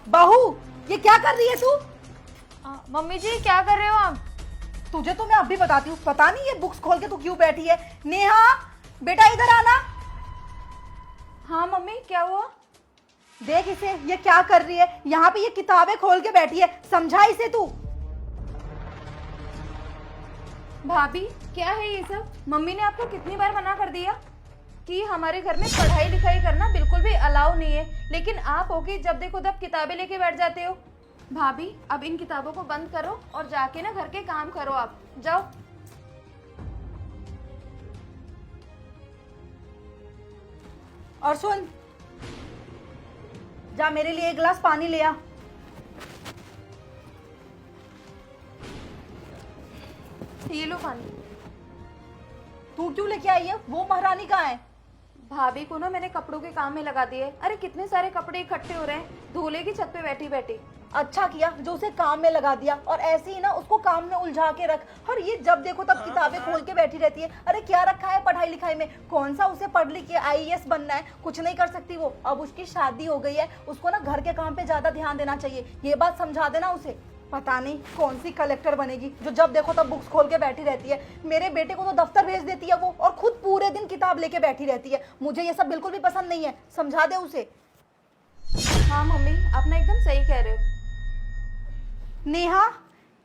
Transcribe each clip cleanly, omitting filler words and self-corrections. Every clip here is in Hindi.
बहू, ये क्या कर रही है तू? मम्मी जी क्या कर रहे हो आप? तुझे तो मैं अभी बताती हूँ। पता नहीं ये बुक्स खोल के तू क्यों बैठी है। नेहा, बेटा इधर आना। हाँ मम्मी क्या हुआ? देख इसे, ये क्या कर रही है। यहाँ पे ये किताबें खोल के बैठी है। समझा इसे तू। भाभी क्या है ये सब? मम्मी ने आपको कितनी बार मना कर दिया कि हमारे घर में पढ़ाई लिखाई करना बिल्कुल भी अलाउ नहीं है, लेकिन आप हो कि जब देखो तब किताबें लेके बैठ जाते हो। भाभी अब इन किताबों को बंद करो और जाके ना घर के काम करो, आप जाओ। और सुन, जा मेरे लिए एक गिलास पानी ले आ। ये लो पानी। तू क्यों लेके आई है? वो महारानी कहाँ है? भाभी को ना मैंने कपड़ों के काम में लगा दिए। अरे कितने सारे कपड़े इकट्ठे हो रहे हैं, धो लेगी छत पे बैठी बैठी। अच्छा किया जो उसे काम में लगा दिया, और ऐसे ही ना उसको काम में उलझा के रख। और ये जब देखो तब किताबें खोल के बैठी रहती है। अरे क्या रखा है पढ़ाई लिखाई में? कौन सा उसे पढ़ लिख के आईएएस बनना है? कुछ नहीं कर सकती वो। अब उसकी शादी हो गई है, उसको ना घर के काम पे ज्यादा ध्यान देना चाहिए। ये बात समझा देना उसे। पता नहीं कौन सी कलेक्टर बनेगी जो जब देखो तब बुक्स खोल के बैठी रहती है। मेरे बेटे को तो दफ्तर भेज देती है वो, और खुद पूरे दिन किताब लेके बैठी रहती है। मुझे ये सब बिल्कुल भी पसंद नहीं है। समझा दे उसे। हाँ मम्मी आप ना एकदम सही कह रहे हो। नेहा,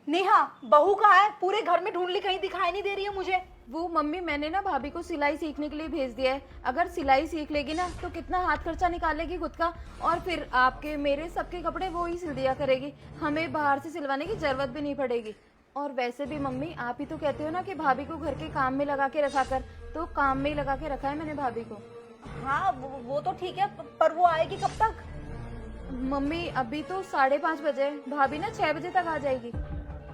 नेहा बहू कहाँ है? पूरे घर में ढूंढ ली, कहीं दिखाई नहीं दे रही है मुझे। वो मम्मी मैंने ना भाभी को सिलाई सीखने के लिए भेज दिया है। अगर सिलाई सीख लेगी ना तो कितना हाथ खर्चा निकालेगी खुद का, और फिर आपके मेरे सबके कपड़े वो ही सिल दिया करेगी। हमें बाहर से सिलवाने की जरूरत भी नहीं पड़ेगी। और वैसे भी मम्मी आप ही तो कहते हो ना कि भाभी को घर के काम में लगा के रखा कर, तो काम में ही लगा के रखा है मैंने भाभी को। हाँ वो तो ठीक है, पर वो आएगी कब तक? मम्मी अभी तो 5:30 बजे है, भाभी ना 6 बजे तक आ जाएगी।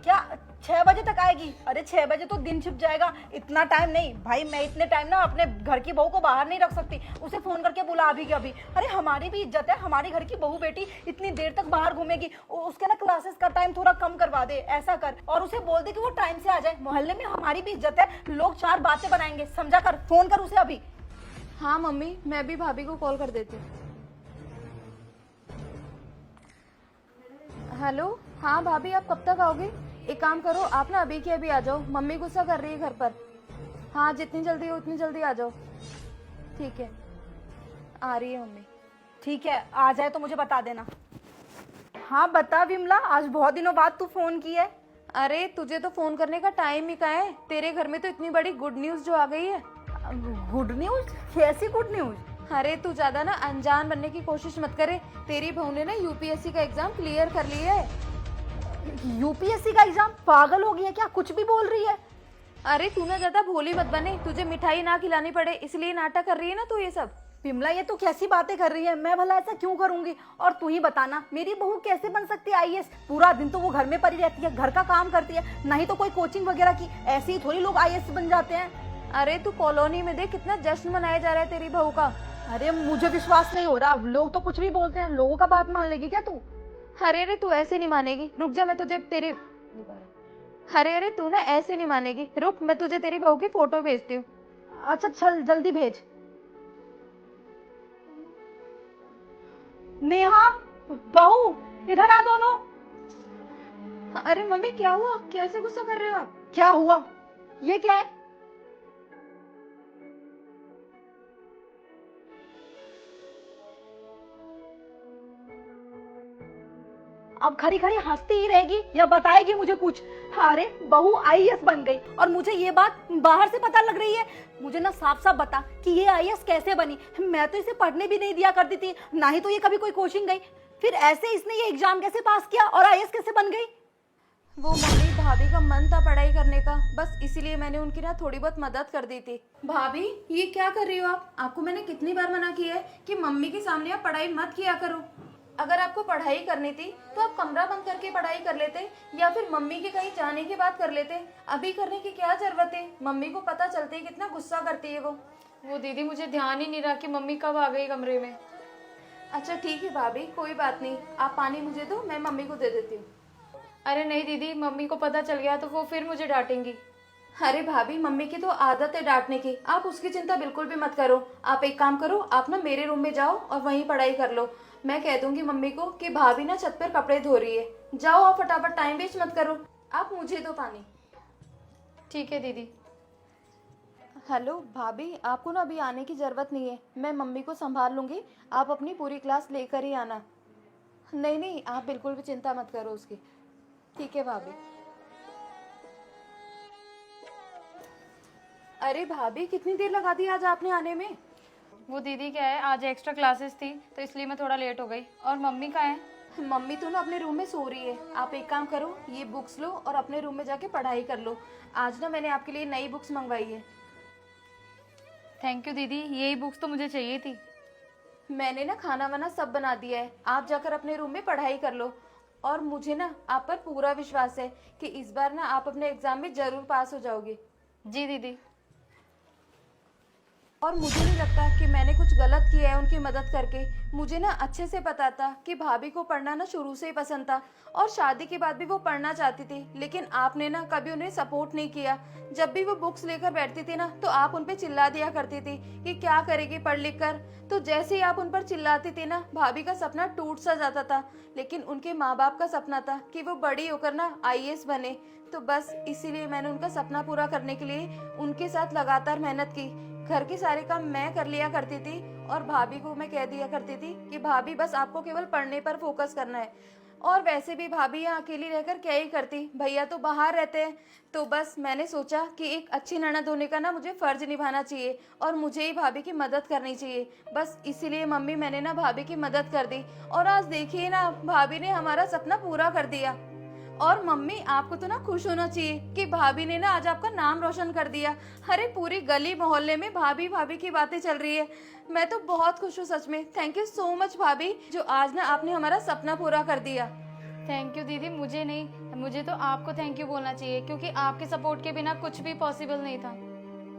क्या 6 बजे तक आएगी? अरे 6 बजे तो दिन छिप जाएगा। इतना टाइम नहीं भाई, मैं इतने टाइम ना अपने घर की बहू को बाहर नहीं रख सकती। उसे फोन करके बुला भी क्या अभी? अरे हमारी भी इज्जत है, हमारी घर की बहू बेटी इतनी देर तक बाहर घूमेगी। उसके ना क्लासेस का टाइम थोड़ा कम करवा दे, ऐसा कर। और उसे बोल दे कि वो टाइम से आ जाए। मोहल्ले में हमारी भी इज्जत है, लोग 4 बातें बनाएंगे। समझा कर, फोन कर उसे अभी। हाँ मम्मी मैं भी भाभी को कॉल कर देती हूँ। हेलो, हाँ भाभी आप कब तक आओगे? एक काम करो आप ना अभी के अभी आ जाओ, मम्मी गुस्सा कर रही है घर पर। हाँ जितनी जल्दी हो उतनी जल्दी आ जाओ। ठीक है, आ रही है मम्मी। ठीक है, आ जाए तो मुझे बता देना। हाँ बता विमला, आज बहुत दिनों बाद तू फोन की है। अरे तुझे तो फोन करने का टाइम ही कहाँ है, तेरे घर में तो इतनी बड़ी गुड न्यूज जो आ गई है। Good news? कैसी गुड न्यूज? अरे तू ज्यादा ना अनजान बनने की कोशिश मत करे। तेरी बहू ने ना यूपीएससी का एग्जाम क्लियर कर लिया है। यूपीएससी का एग्जाम? पागल हो गई है क्या? कुछ भी बोल रही है। अरे तू ना ज्यादा भोली मत बने, तुझे मिठाई ना खिलानी पड़े इसलिए नाटक कर रही है ना तू ये सब। विमला ये तो कैसी बातें कर रही है? मैं भला ऐसा क्यों करूंगी? और तू ही बताना, मेरी बहू कैसे बन सकती है आईएएस? पूरा दिन तो वो घर में पड़ी रहती है, घर का काम करती है, नहीं तो कोई कोचिंग वगैरह की। ऐसे ही थोड़ी लोग आईएएस बन जाते हैं। अरे तू कॉलोनी में देख कितना जश्न मनाया जा रहा है तेरी बहू का। अरे मुझे विश्वास नहीं हो रहा, लोग तो कुछ भी बोलते हैं। लोगों का बात मान लेगी क्या तू? अरे तू ऐसे नहीं मानेगी, रुक जा मैं तुझे तेरी अरे तू ना ऐसे नहीं मानेगी, रुक मैं तुझे तेरी बहू की फोटो भेजती हूँ। अच्छा चल जल्दी भेज। नेहा, बहू इधर आ दोनों। अरे मम्मी क्या हुआ, कैसे गुस्सा कर रहे हो आप? क्या हुआ? ये क्या है? अब खड़ी खड़ी हंसती ही रहेगी या बताएगी मुझे कुछ? अरे बहू आईएएस बन गई, और मुझे ये बात बाहर से पता लग रही है। मुझे ना साफ साफ बता कि ये आईएएस कैसे बनी। मैं तो इसे पढ़ने भी नहीं दिया करती थी, ना ही तो ये कभी कोई कोचिंग गई। फिर ऐसे इसने ये एग्जाम कैसे पास किया और आईएएस कैसे बन गई? वो मम्मी भाभी का मन था पढ़ाई करने का, बस इसीलिए मैंने उनकी ना थोड़ी बहुत मदद कर दी थी। भाभी ये क्या कर रही हो आप? आपको मैंने कितनी बार मना किया है कि मम्मी के सामने आप पढ़ाई मत किया करो। अगर आपको पढ़ाई करनी थी तो आप कमरा बंद करके पढ़ाई कर लेते, या फिर मम्मी के कहीं जाने की बात कर लेते। अभी करने की क्या जरूरत है? मम्मी को पता चलते ही कितना गुस्सा करती है वो दीदी मुझे ध्यान ही नहीं रहा कि मम्मी कब आ गई कमरे में। अच्छा ठीक है भाभी कोई बात नहीं, आप पानी मुझे दो, मैं मम्मी को दे देती हूँ। अरे नहीं दीदी, मम्मी को पता चल गया तो वो फिर मुझे डांटेंगी। अरे भाभी मम्मी की तो आदत है डांटने की, आप उसकी चिंता बिल्कुल भी मत करो। आप एक काम करो, आप ना मेरे रूम में जाओ और वहीं पढ़ाई कर लो। मैं कह दूंगी मम्मी को कि भाभी ना छत पर कपड़े धो रही है। जाओ आप फटाफट, टाइम वेस्ट मत करो। आप मुझे दो पानी। ठीक है दीदी। हेलो भाभी, आपको ना अभी आने की ज़रूरत नहीं है, मैं मम्मी को संभाल लूँगी। आप अपनी पूरी क्लास लेकर ही आना। नहीं नहीं, आप बिल्कुल भी चिंता मत करो उसकी। ठीक है भाभी। अरे भाभी, कितनी देर लगा दी आज आपने आने में? वो दीदी क्या है, आज एक्स्ट्रा क्लासेस थी तो इसलिए मैं थोड़ा लेट हो गई। और मम्मी कहाँ है? मम्मी तो ना अपने रूम में सो रही है। आप एक काम करो, ये बुक्स लो और अपने रूम में जाके पढ़ाई कर लो। आज ना मैंने आपके लिए नई बुक्स मंगवाई है। थैंक यू दीदी, यही बुक्स तो मुझे चाहिए थी। मैंने ना खाना वाना सब बना दिया है, आप जाकर अपने रूम में पढ़ाई कर लो। और मुझे ना आप पर पूरा विश्वास है कि इस बार ना आप अपने एग्जाम में जरूर पास हो जाओगे। जी दीदी। और मुझे नहीं लगता कि मैंने कुछ गलत किया है उनकी मदद करके। मुझे ना अच्छे से पता था कि भाभी को पढ़ना ना शुरू से ही पसंद था और शादी के बाद भी वो पढ़ना चाहती थी, लेकिन आपने ना कभी उन्हें सपोर्ट नहीं किया। जब भी वो बुक्स लेकर बैठती थी ना तो आप उन पे चिल्ला दिया करती थी कि क्या करेगी पढ़ लिख कर। तो जैसे ही आप उन पर चिल्लाती थी ना, भाभी का सपना टूट सा जाता था। लेकिन उनके माँ बाप का सपना था कि वो बड़ी होकर ना IAS बने। तो बस इसीलिए मैंने उनका सपना पूरा करने के लिए उनके साथ लगातार मेहनत की। घर के सारे काम मैं कर लिया करती थी और भाभी को मैं कह दिया करती थी कि भाभी बस आपको केवल पढ़ने पर फोकस करना है। और वैसे भी भाभी यहाँ अकेली रहकर क्या ही करती, भैया तो बाहर रहते हैं। तो बस मैंने सोचा कि एक अच्छी ननद होने का ना मुझे फर्ज निभाना चाहिए और मुझे ही भाभी की मदद करनी चाहिए। बस इसीलिए मम्मी मैंने ना भाभी की मदद कर दी और आज देखिए ना, भाभी ने हमारा सपना पूरा कर दिया। और मम्मी, आपको तो ना खुश होना चाहिए कि भाभी ने ना आज आपका नाम रोशन कर दिया। अरे पूरी गली मोहल्ले में भाभी भाभी की बातें चल रही है। मैं तो बहुत खुश हूँ सच में। थैंक यू सो मच भाभी, जो आज ना आपने हमारा सपना पूरा कर दिया। थैंक यू दीदी, मुझे नहीं, मुझे तो आपको थैंक यू बोलना चाहिए क्योंकि आपके सपोर्ट के बिना कुछ भी पॉसिबल नहीं था।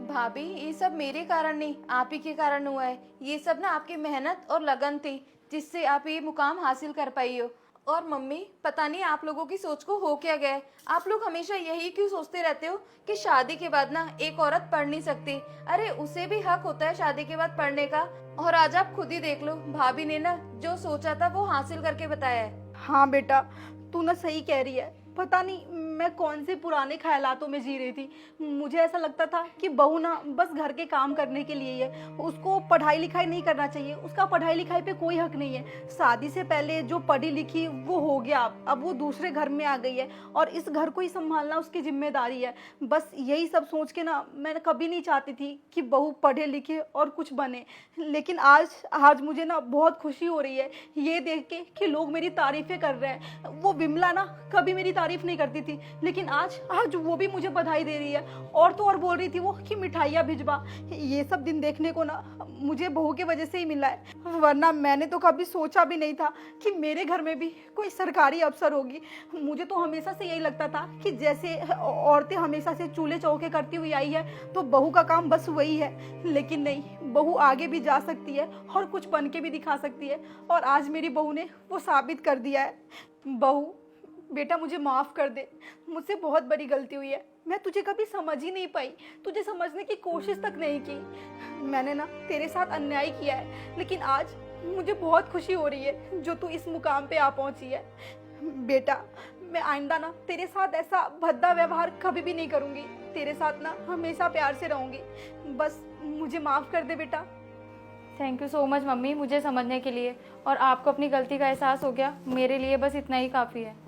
भाभी, ये सब मेरे कारण नहीं, आप ही के कारण हुआ है। ये सब ना आपकी मेहनत और लगन थी जिससे आप ये मुकाम हासिल कर पाई हो। और मम्मी, पता नहीं आप लोगों की सोच को हो क्या गया है। आप लोग हमेशा यही क्यों सोचते रहते हो कि शादी के बाद ना एक औरत पढ़ नहीं सकती। अरे उसे भी हक होता है शादी के बाद पढ़ने का। और आज आप खुद ही देख लो, भाभी ने ना जो सोचा था वो हासिल करके बताया है। हाँ बेटा, तू ना सही कह रही है। पता नहीं मैं कौन से पुराने ख्यालातों में जी रही थी। मुझे ऐसा लगता था कि बहू ना बस घर के काम करने के लिए है, उसको पढ़ाई लिखाई नहीं करना चाहिए, उसका पढ़ाई लिखाई पे कोई हक नहीं है। शादी से पहले जो पढ़ी लिखी वो हो गया, अब वो दूसरे घर में आ गई है और इस घर को ही संभालना उसकी जिम्मेदारी है। बस यही सब सोच के ना मैं कभी नहीं चाहती थी कि बहू पढ़े लिखे और कुछ बने। लेकिन आज मुझे ना बहुत खुशी हो रही है ये देख के कि लोग मेरी तारीफें कर रहे हैं। वो विमला ना कभी मेरी तारीफ नहीं करती थी, लेकिन आज वो भी मुझे बधाई दे रही है। और तो और बोल रही थी वो कि मिठाइयाँ भिजवा। ये सब दिन देखने को ना मुझे बहू की वजह से ही मिला है, वरना मैंने तो कभी सोचा भी नहीं था कि मेरे घर में भी कोई सरकारी अफसर होगी। मुझे तो हमेशा से यही लगता था कि जैसे औरतें हमेशा से चूल्हे चौके करती हुई आई है तो बहू का काम बस वही है। लेकिन नहीं, बहू आगे भी जा सकती है और कुछ बन के भी दिखा सकती है। और आज मेरी बहू ने वो साबित कर दिया है। बहू बेटा, मुझे माफ़ कर दे, मुझसे बहुत बड़ी गलती हुई है। मैं तुझे कभी समझ ही नहीं पाई, तुझे समझने की कोशिश तक नहीं की। मैंने ना तेरे साथ अन्याय किया है, लेकिन आज मुझे बहुत खुशी हो रही है जो तू इस मुकाम पे आ पहुंची है। बेटा, मैं आइंदा ना तेरे साथ ऐसा भद्दा व्यवहार कभी भी नहीं करूंगी। तेरे साथ ना हमेशा प्यार से रहूंगी। बस मुझे माफ़ कर दे बेटा। Thank you so much mummy, मुझे समझने के लिए। और आपको अपनी गलती का एहसास हो गया, मेरे लिए बस इतना ही काफ़ी है।